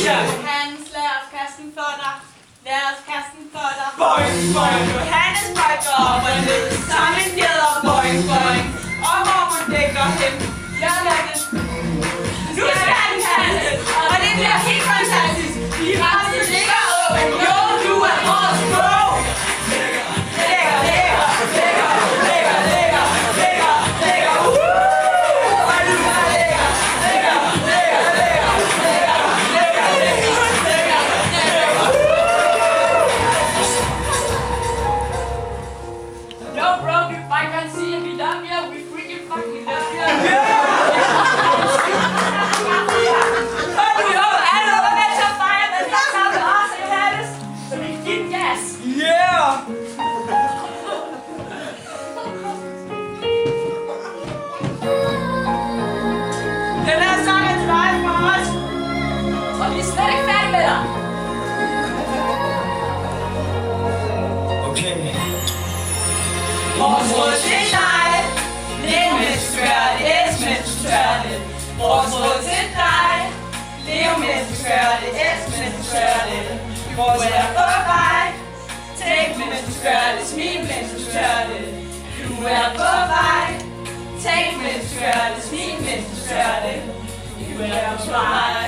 Johannes, lad os kaste den for dig. Lad os kaste den for dig. Boing, boing. Johannes brækker op og ned. Sammen fjeder, boing, boing. Og hvor man dækker hen. Jeg lader det. Nu skal den kaste. Og det bliver helt fantastisk. Vi rammer ligger åben. Jo, du er vores bro. Lækker, lækker, lækker, lækker, lækker, lækker, lækker, lækker. Og du er lækker, lækker, lækker, lækker, lækker, lækker, lækker, lækker. Yo, bro, I can see it. We love you. We freaking fucking love you. Den her sang er til dig fra os. Og vi er slet ikke færdige med dig. Okay. Vores råd til dig. Lev mens du gør det, elsk mens du tør det. Vores råd til dig. Lev mens du gør det, elsk mens du tør det. Vores er på vej. Tænk mens du gør det, smil mens du tør det. Du er på vej. Tænk mens du gør det, smil mens du tør det. Du er på vej.